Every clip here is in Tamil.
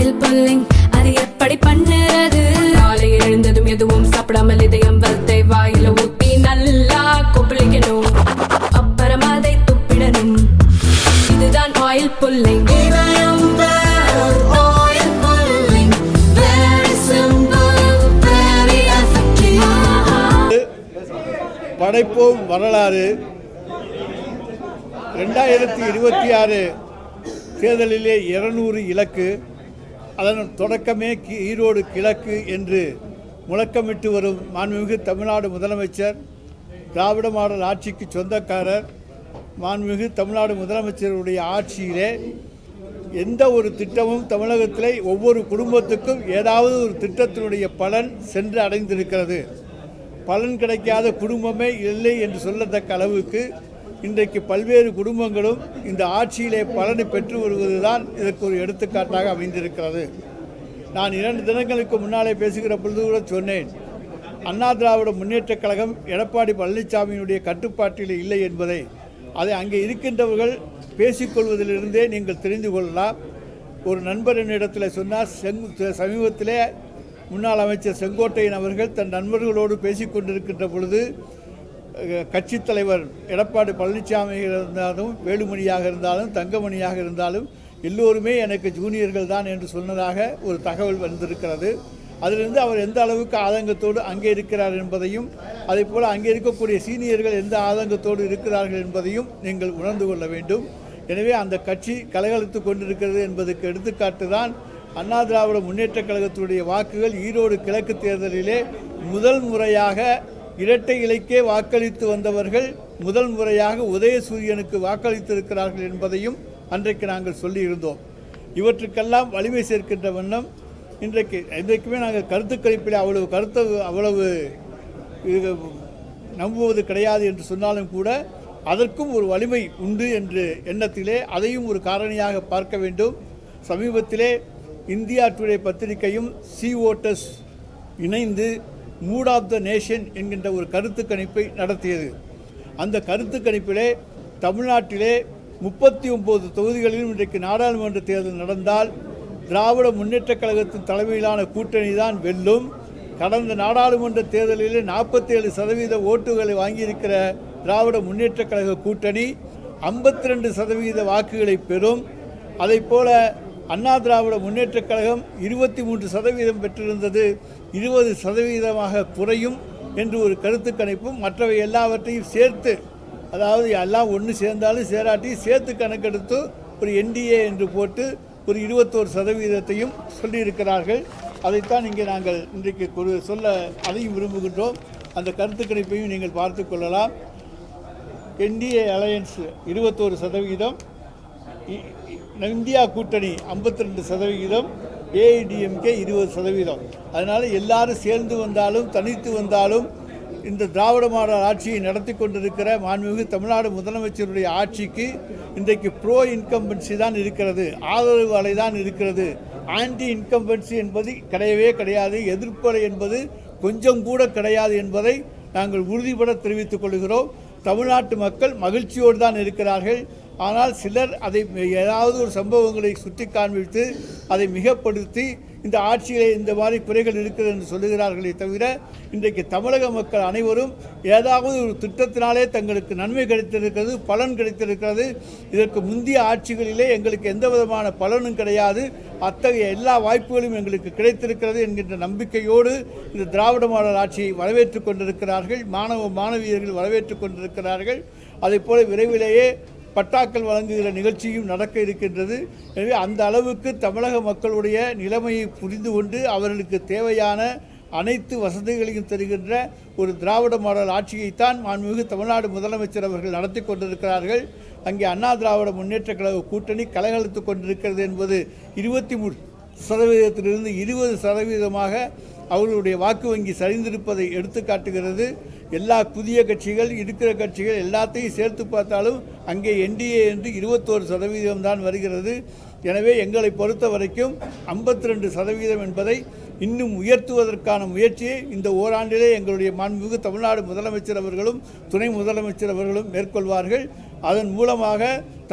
ஆயில் புல்லிங் அது எப்படி பண்ணுறது? காலையில் எழுந்ததும் எதுவும் சாப்பிடாமல் இதயம் வளத்தை வாயில ஊத்தி நல்லா கொப்பளிக்கணும், அப்புறம் அதை துப்பிடணும். இதுதான் ஆயில் புல்லிங். படைப்போம் வரலாறு 2026 தேர்தலிலே 200 இலக்கு, அதன் தொடக்கமே ஈரோடு கிழக்கு என்று முழக்கமிட்டு வரும் மாண்புமிகு தமிழ்நாடு முதலமைச்சர், திராவிட மாடல் ஆட்சிக்கு சொந்தக்காரர், மாண்புமிகு தமிழ்நாடு முதலமைச்சருடைய ஆட்சியிலே எந்த ஒரு திட்டமும் தமிழகத்திலே ஒவ்வொரு குடும்பத்துக்கும் ஏதாவது ஒரு திட்டத்தினுடைய பலன் சென்று அடைந்திருக்கிறது. பலன் கிடைக்காத குடும்பமே இல்லை என்று சொல்லத்தக்க அளவுக்கு இன்றைக்கு பல்வேறு குடும்பங்களும் இந்த ஆட்சியிலே பலனை பெற்று வருவதுதான் இதற்கு ஒரு எடுத்துக்காட்டாக அமைந்திருக்கிறது. நான் 2 தினங்களுக்கு முன்னாலே பேசுகிற பொழுது கூட சொன்னேன், அண்ணா திராவிட முன்னேற்றக் கழகம் எடப்பாடி பழனிசாமியினுடைய கட்டுப்பாட்டில் இல்லை என்பதை. அதை அங்கே இருக்கின்றவர்கள் பேசிக்கொள்வதிலிருந்தே நீங்கள் தெரிந்து கொள்ளலாம். ஒரு நண்பர் என்னிடத்தில் சொன்னார், சமீபத்திலே முன்னாள் அமைச்சர் செங்கோட்டையன் அவர்கள் தன் நண்பர்களோடு பேசிக்கொண்டிருக்கின்ற பொழுது கட்சித் தலைவர் எடப்பாடி பழனிசாமி இருந்தாலும், வேலுமணியாக இருந்தாலும், தங்கமணியாக இருந்தாலும் எல்லோருமே எனக்கு ஜூனியர்கள் தான் என்று சொன்னதாக ஒரு தகவல் வந்திருக்கிறது. அதிலிருந்து அவர் எந்த அளவுக்கு ஆதங்கத்தோடு அங்கே இருக்கிறார் என்பதையும், அதே போல் அங்கே இருக்கக்கூடிய சீனியர்கள் எந்த ஆதங்கத்தோடு இருக்கிறார்கள் என்பதையும் நீங்கள் உணர்ந்து கொள்ள வேண்டும். எனவே அந்த கட்சி கலகலத்து கொண்டிருக்கிறது என்பதற்கு எடுத்துக்காட்டு தான் அண்ணா திராவிட முன்னேற்றக் கழகத்துடைய வாக்குகள் ஈரோடு கிழக்கு தேர்தலிலே முதல் முறையாக இரட்டை இலைக்கே வாக்களித்து வந்தவர்கள் முதல் முறையாக உதயசூரியனுக்கு வாக்களித்திருக்கிறார்கள் என்பதையும் நாங்கள் சொல்லியிருந்தோம். இவற்றுக்கெல்லாம் வலிமை சேர்க்கின்ற வண்ணம் இன்றைக்குமே நாங்கள் கருத்து கணிப்பில் அவ்வளவு நம்புவது கிடையாது என்று சொன்னாலும் கூட அதற்கும் ஒரு வலிமை உண்டு என்று எண்ணத்திலே அதையும் ஒரு காரணியாக பார்க்க வேண்டும். சமீபத்திலே இந்தியா டுடே பத்திரிகையும் சி ஓட்டர்ஸ் இணைந்து மூட் ஆஃப் த நேஷன் என்கின்ற ஒரு கருத்து கணிப்பை நடத்தியது. அந்த கருத்து கணிப்பிலே தமிழ்நாட்டிலே 39 தொகுதிகளிலும் இன்றைக்கு நாடாளுமன்ற தேர்தல் நடந்தால் திராவிட முன்னேற்றக் கழகத்தின் தலைமையிலான கூட்டணி தான் வெல்லும். கடந்த நாடாளுமன்ற தேர்தலிலே 47% ஓட்டுகளை வாங்கியிருக்கிற திராவிட முன்னேற்றக் கழக கூட்டணி 52% வாக்குகளை பெறும். அதைப்போல அண்ணா திராவிட முன்னேற்றக் கழகம் 23% பெற்றிருந்தது 20% குறையும் என்று ஒரு கருத்து கணிப்பும் மற்றவை எல்லாவற்றையும் சேர்த்து, அதாவது எல்லாம் ஒன்று சேர்ந்தாலும் சேராட்டியும் சேர்த்து கணக்கெடுத்து ஒரு என்டிஏ என்று போட்டு ஒரு 21% சொல்லியிருக்கிறார்கள். அதைத்தான் இங்கே நாங்கள் இன்றைக்கு சொல்ல அதையும் விரும்புகின்றோம். அந்த கருத்து கணிப்பையும் நீங்கள் பார்த்து கொள்ளலாம். என்டிஏ அலையன்ஸ் 21%, இந்தியா கூட்டணி 52%, ஏஐடிஎம்கே 20%. அதனால் எல்லாரும் சேர்ந்து வந்தாலும் தனித்து வந்தாலும் இந்த திராவிட மாடல் ஆட்சியை நடத்தி கொண்டிருக்கிற மாண்புமிகு தமிழ்நாடு முதலமைச்சருடைய ஆட்சிக்கு இன்றைக்கு ப்ரோ இன்கம்பன்சி தான் இருக்கிறது, ஆதரவு அலை தான் இருக்கிறது. ஆன்டி இன்கம்பன்சி என்பது கிடையவே கிடையாது, எதிர்ப்பலை என்பது கொஞ்சம் கூட கிடையாது என்பதை நாங்கள் உறுதிபட தெரிவித்துக் கொள்கிறோம். தமிழ்நாட்டு மக்கள் மகிழ்ச்சியோடு தான் இருக்கிறார்கள். ஆனால் சிலர் அதை ஏதாவது ஒரு சம்பவங்களை சுட்டி காண்பித்து அதை மிகப்படுத்தி இந்த ஆட்சியிலே இந்த மாதிரி குறைகள் இருக்கிறது என்று சொல்லுகிறார்களே தவிர, இன்றைக்கு தமிழக மக்கள் அனைவரும் ஏதாவது ஒரு திட்டத்தினாலே தங்களுக்கு நன்மை கிடைத்திருக்கிறது, பலன் கிடைத்திருக்கிறது. இதற்கு முந்தைய ஆட்சிகளிலே எங்களுக்கு எந்த விதமான பலனும் கிடையாது, அத்தகைய எல்லா வாய்ப்புகளும் எங்களுக்கு கிடைத்திருக்கிறது என்கின்ற நம்பிக்கையோடு இந்த திராவிட மாடல் ஆட்சியை வரவேற்றுக் கொண்டிருக்கிறார்கள். மாணவியர்கள் வரவேற்றுக் கொண்டிருக்கிறார்கள். அதைப்போல விரைவிலேயே பட்டாக்கள் வழங்குகிற நிகழ்ச்சியும் நடக்க இருக்கின்றது. எனவே அந்த அளவுக்கு தமிழக மக்களுடைய நிலைமையை புரிந்து கொண்டு அவர்களுக்கு தேவையான அனைத்து வசதிகளையும் தருகின்ற ஒரு திராவிட மாடல் ஆட்சியைத்தான் மாண்புமிகு தமிழ்நாடு முதலமைச்சர் அவர்கள் நடத்தி கொண்டிருக்கிறார்கள். அங்கே அண்ணா திராவிட முன்னேற்றக் கழக கூட்டணி கலகலத்து கொண்டிருக்கிறது என்பது 23%லிருந்து 20% அவர்களுடைய வாக்கு வங்கி சரிந்திருப்பதை எடுத்து காட்டுகிறது. எல்லா புதிய கட்சிகள் இருக்கிற கட்சிகள் எல்லாத்தையும் சேர்த்து பார்த்தாலும் அங்கே என்டிஏ என்று 21% தான் வருகிறது. எனவே எங்களை பொறுத்த வரைக்கும் 52% என்பதை இன்னும் உயர்த்துவதற்கான முயற்சியை இந்த ஓராண்டிலே எங்களுடைய மாண்புமிகு தமிழ்நாடு முதலமைச்சர் அவர்களும் துணை முதலமைச்சர் அவர்களும் மேற்கொள்வார்கள். அதன் மூலமாக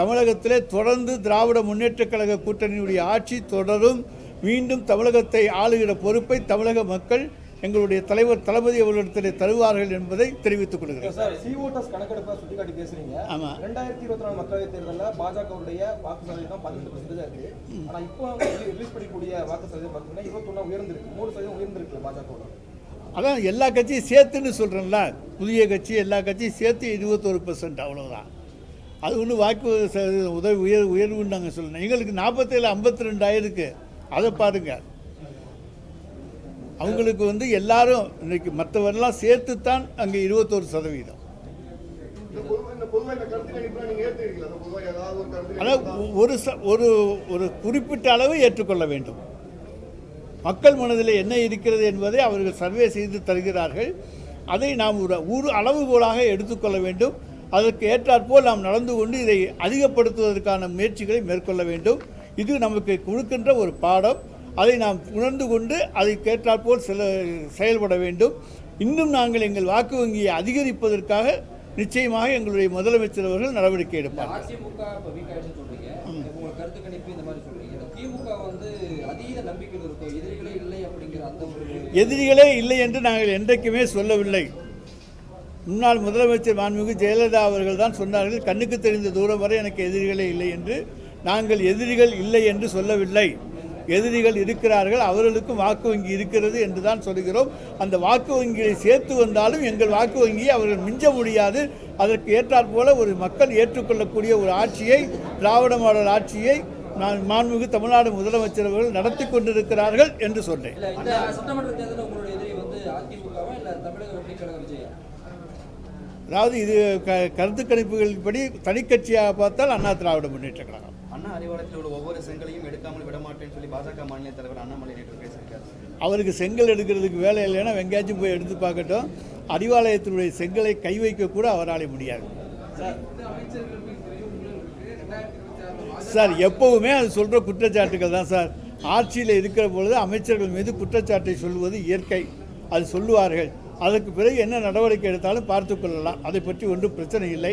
தமிழகத்திலே தொடர்ந்து திராவிட முன்னேற்றக் கழக கூட்டணியுடைய ஆட்சி தொடரும். மீண்டும் தமிழகத்தை ஆளுகிற பொறுப்பை தமிழக மக்கள் எங்களுடைய தலைவர் தளபதி அவர்களிடத்தில் தருவார்கள் என்பதை தெரிவித்துக் கொள்கிறேன். சார், சிஓட்டஸ் கணக்கெடுப்பை சுட்டிக்காட்டி பேசுறீங்க. ஆமா. 2024 மக்களவைத் தேர்தலில் பாஜகவுடைய வாக்கு சதவீதம் 18% இருக்கு. ஆனா இப்போ ரிலீஸ் பண்ணக்கூடிய வாக்கு சதவீதம் பார்த்தீங்கன்னா 21 உயர்ந்திருக்கு. 3% உயர்ந்திருக்கு பாஜகவோட. அதான் எல்லா கட்சியும் சேர்த்துன்னு சொல்கிறேன்ல, புதிய கட்சி எல்லா கட்சியும் சேர்த்து 21%, அவ்வளோதான். அது ஒன்றும் வாக்கு உயர்வுன்னு நாங்கள் சொல்லணும். எங்களுக்கு 47 52 ஆயிருக்கு. அதை பாருங்கள். அவங்களுக்கு வந்து எல்லாரும் இன்னைக்கு மற்றவரெல்லாம் சேர்த்து தான் அங்கே 21%. அதாவது ஒரு குறிப்பிட்ட அளவு ஏற்றுக்கொள்ள வேண்டும். மக்கள் மனதில் என்ன இருக்கிறது என்பதை அவர்கள் சர்வே செய்து தருகிறார்கள். அதை நாம் ஒரு அளவுகோலாக எடுத்துக்கொள்ள வேண்டும். அதற்கு ஏற்றாற்போல் நாம் நடந்து கொண்டு இதை அதிகப்படுத்துவதற்கான முயற்சிகளை மேற்கொள்ள வேண்டும். இது நமக்கு கொடுக்கின்ற ஒரு பாடம். அதை நாம் உணர்ந்து கொண்டு அதை கேட்டாற்போல் செயல்பட வேண்டும். இன்னும் நாங்கள் எங்கள் வாக்கு வங்கியை அதிகரிப்பதற்காக நிச்சயமாக எங்களுடைய முதலமைச்சர் அவர்கள் நடவடிக்கை எடுப்பார். எதிரிகளே இல்லை என்று நாங்கள் என்றைக்குமே சொல்லவில்லை. முன்னாள் முதலமைச்சர் மாண்புமிகு ஜெயலலிதா அவர்கள் தான் சொன்னார்கள், கண்ணுக்கு தெரிந்த தூரம் வரை எனக்கு எதிரிகளே இல்லை என்று. நாங்கள் எதிரிகள் இல்லை என்று சொல்லவில்லை. எதிரிகள் இருக்கிறார்கள், அவர்களுக்கும் வாக்கு வங்கி இருக்கிறது என்று தான் சொல்கிறோம். அந்த வாக்கு வங்கியை சேர்த்து வந்தாலும் எங்கள் வாக்கு வங்கியை அவர்கள் மிஞ்ச முடியாது. அதற்கு ஏற்றாற்போல ஒரு மக்கள் ஏற்றுக்கொள்ளக்கூடிய ஒரு ஆட்சியை, திராவிட மாடல் ஆட்சியை மாண்புமிகு தமிழ்நாடு முதலமைச்சர் அவர்கள் நடத்தி கொண்டிருக்கிறார்கள் என்று சொன்னேன். அதாவது இது கருத்து கணிப்புகளின்படி தனிக்கட்சியாக பார்த்தால் அண்ணா திராவிட முன்னேற்ற கழகம். அண்ணா அறிவாலயத்தில் உள்ள ஒவ்வொரு செங்கலையும் எடுக்காமல் விடமாட்டேன்னு சொல்லி பாஜக மாநில தலைவர் அண்ணாமலை நேற்று பேசியிருக்காரு. அவருக்கு செங்கல் எடுக்கிறதுக்கு வேலை இல்லைன்னா வெங்காயச்சும் போய் எடுத்து பார்க்கட்டும். அறிவாலயத்தினுடைய செங்கலை கை வைக்க கூட அவரால் முடியாது. சார், எப்பவுமே அது சொல்கிற குற்றச்சாட்டுகள் தான் சார். ஆட்சியில் இருக்கிற பொழுது அமைச்சர்கள் மீது குற்றச்சாட்டை சொல்வது இயற்கை. அது சொல்லுவார்கள். அதற்கு பிறகு என்ன நடவடிக்கை எடுத்தாலும் பார்த்து கொள்ளலாம். அதை பற்றி ஒன்றும் பிரச்சனை இல்லை.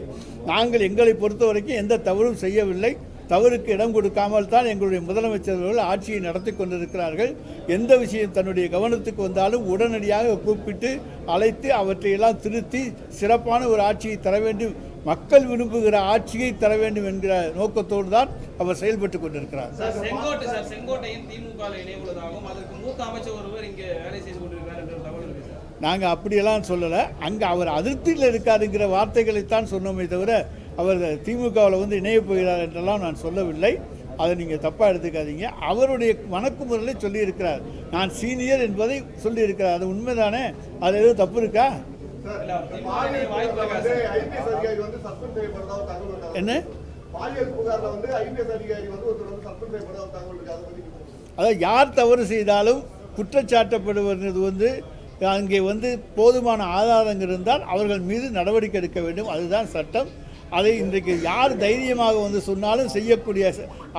நாங்கள் எங்களை பொறுத்த வரைக்கும் எந்த தவறும் செய்யவில்லை. தவறுக்கு இடம் கொடுக்காமல் தான் எங்களுடைய முதலமைச்சர்கள் ஆட்சியை நடத்தி கொண்டிருக்கிறார்கள். எந்த விஷயம் தன்னுடைய கவனத்துக்கு வந்தாலும் உடனடியாக கூப்பிட்டு அழைத்து அவற்றையெல்லாம் திருத்தி சிறப்பான ஒரு ஆட்சியை தர வேண்டும், மக்கள் விரும்புகிற ஆட்சியை தர வேண்டும் என்கிற நோக்கத்தோடு தான் அவர் செயல்பட்டு கொண்டிருக்கிறார். செங்கோட்டையின் திமுக இணைவுள்ளதாகவும் அதற்கு மூத்த அமைச்சர் ஒருவர் இங்கே வேலை செய்து கொண்டிருக்கிறார் என்ற தகவல் இருக்கு. நாங்கள் அப்படியெல்லாம் சொல்லலை. அங்கே அவர் அதிருப்தியில் இருக்காருங்கிற வார்த்தைகளைத்தான் சொன்னோமே தவிர அவர் திமுகவில் வந்து இணையப் போகிறார் என்றெல்லாம் நான் சொல்லவில்லை. அதை நீங்கள் தப்பாக எடுத்துக்காதீங்க. அவருடைய வணக்குமுறைகளை சொல்லியிருக்கிறார். நான் சீனியர் என்பதை சொல்லியிருக்கிறார். அது உண்மைதானே? அது எதுவும் தப்பு இருக்கா? என்ன? அதாவது யார் தவறு செய்தாலும் குற்றச்சாட்டப்படுவது வந்து அங்கே வந்து போதுமான ஆதாரங்கள் இருந்தால் அவர்கள் மீது நடவடிக்கை எடுக்க வேண்டும். அதுதான் சட்டம். அதை இன்றைக்கு யார் தைரியமாக வந்து சொன்னாலும் செய்யக்கூடிய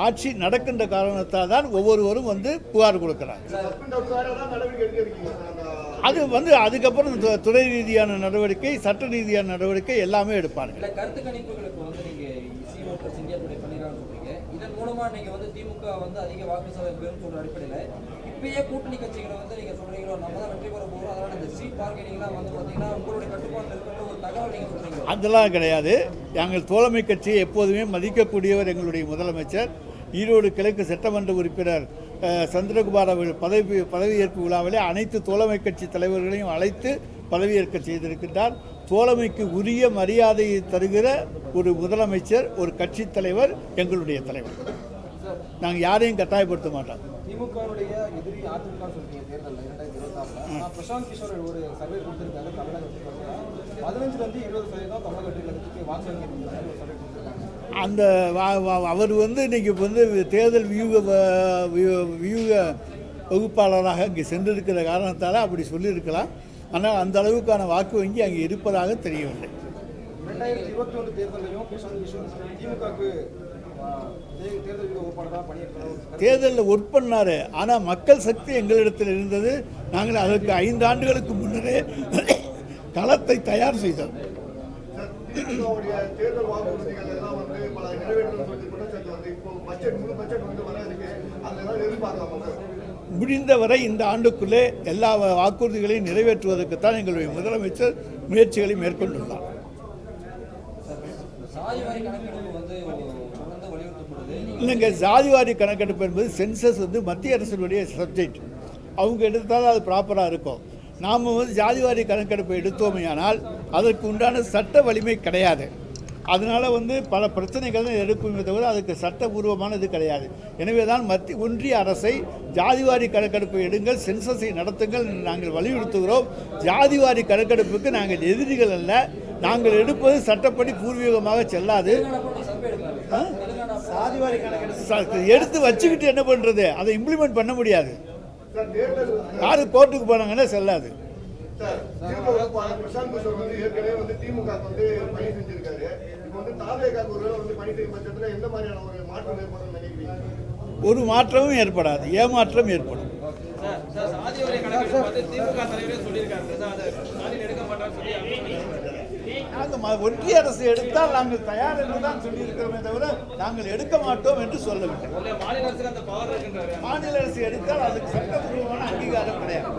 ஆட்சி நடக்கின்ற காரணத்தால் தான் ஒவ்வொருவரும் வந்து புகார் கொடுக்கிறார். அது வந்து அதுக்கப்புறம் துறை ரீதியான நடவடிக்கை, சட்ட ரீதியான நடவடிக்கை எல்லாமே எடுப்பார்கள். கருத்து கணிப்புகளுக்கு வந்து இதன் மூலமா நீங்க வந்து திமுக வந்து அதிக வாக்கு சதவீதம் சொல்ற அடிப்படையில் இப்பயே கூட்டணி கட்சிகளை வந்து நீங்க சொல்றீங்களோ நம்ம தான் வெற்றி பெற போறோம், அதனால இந்த சீட் பார்கெனிங்லாம் வந்து பாத்தீங்கன்னா உங்களுடைய கட்டுப்பாடு இருக்கிற ஒரு தகவல் நீங்க சொல்றீங்க. அதெல்லாம் கிடையாது. நாங்கள் தோழமை கட்சியை எப்போதுமே மதிக்கக்கூடியவர் எங்களுடைய முதலமைச்சர். ஈரோடு கிழக்கு சட்டமன்ற உறுப்பினர் சந்திரகுமார் அவர்கள் பதவியேற்பு விழாவிலே அனைத்து தோழமை கட்சி தலைவர்களையும் அழைத்து பதவியேற்க செய்திருக்கின்றார். தோழமைக்கு உரிய மரியாதையை தருகிற ஒரு முதலமைச்சர், ஒரு கட்சி தலைவர் எங்களுடைய தலைவர். நாங்கள் யாரையும் கட்டாயப்படுத்த மாட்டோம். திமுகவுடைய எதிரி அதிமுக சொல்றீங்க தேர்தலில் 2024 பிரசாந்த் கிஷோர் ஒரு சர்வே கொடுத்திருக்காரு. தமிழகத்துக்கு 15-20% தமிழகத்துக்கு வாக்கு வங்கி அந்த அவர் வந்து இன்னைக்கு வந்து தேர்தல் வியூக வகுப்பாளராக இங்கே சென்றிருக்கிற காரணத்தால் அப்படி சொல்லியிருக்கலாம். ஆனால் அந்த அளவுக்கான வாக்கு வங்கி அங்கே இருப்பதாக தெரியவில்லை. 2021 தேர்தலையும் திமுகவுக்கு தேர்தலில் ஒர்க் பண்ணார். ஆனால் மக்கள் சக்தி எங்களிடத்தில் இருந்தது. நாங்கள் அதற்கு 5 ஆண்டுகளுக்கு முன்னரே களத்தை தயார் செய்தோம். முடிந்தவரை இந்த ஆண்டுக்குள்ளே எல்லா வாக்குறுதிகளையும் நிறைவேற்றுவதற்குத்தான் எங்களுடைய முதலமைச்சர் முயற்சிகளை மேற்கொண்டுள்ளார். சாதிவாரி கணக்கெடுப்பு வந்து தொடர்ந்து வலியுறுத்தப்படுது. இல்லைங்க, ஜாதிவாரி கணக்கெடுப்பு என்பது சென்சஸ் மத்திய அரசினுடைய சப்ஜெக்ட். அவங்க எடுத்தால் அது ப்ராப்பராக இருக்கும். நாம் ஜாதிவாரி கணக்கெடுப்பை எடுத்தோமையானால் அதற்கு உண்டான சட்ட வலிமை கிடையாது. அதனால் பல பிரச்சனைகள் தான் எடுக்குமே தவிர அதுக்கு சட்டபூர்வமான இது கிடையாது. எனவே தான் ஒன்றிய அரசை ஜாதிவாரி கணக்கெடுப்பை எடுங்கள், சென்சஸை நடத்துங்கள் என்று நாங்கள் வலியுறுத்துகிறோம். ஜாதிவாரி கணக்கெடுப்புக்கு நாங்கள் எதிரிகள் அல்ல. நாங்கள் எடுப்பது சட்டப்படி பூர்வீகமாக செல்லாது. சாதிவாரி கணக்கெடுப்பு எடுத்து வச்சுக்கிட்டு என்ன பண்ணுறது? அதை இம்ப்ளிமெண்ட் பண்ண முடியாது. யாரு கோர்ட்டுக்கு போனாங்கன்னா செல்லாது. பிரசாந்த் கிஷோர் ஏற்கனவே திமுக பணி செஞ்சிருக்காரு. இப்போ தாவேகாக்கு ஒரு பணி செய்யும் பட்சத்தில் எந்த மாதிரியான ஒரு மாற்றம் ஏற்படும் நினைக்கிறீங்க? ஒரு மாற்றமும் ஏற்படாது, ஏமாற்றம் ஏற்படும். சாதிவாரி கணக்கெடுப்பு வந்து திமுக தலைவரே சொல்லியிருக்காரு, அதை ஸ்டாலின் எடுக்க மாட்டான்னு சொல்லி நாங்கள் ஒன்றிய அரசு எடுத்தால் நாங்கள் தயார் என்று தான் சொல்லியிருக்கிறோமே தவிர நாங்கள் எடுக்க மாட்டோம் என்று சொல்லவில்லை. மாநில அரசுக்கு அந்த பவர் இருக்கின்றாரு. மாநில அரசு எடுத்தால் அதுக்கு சட்டப்பூர்வமான அங்கீகாரம் கிடையாது.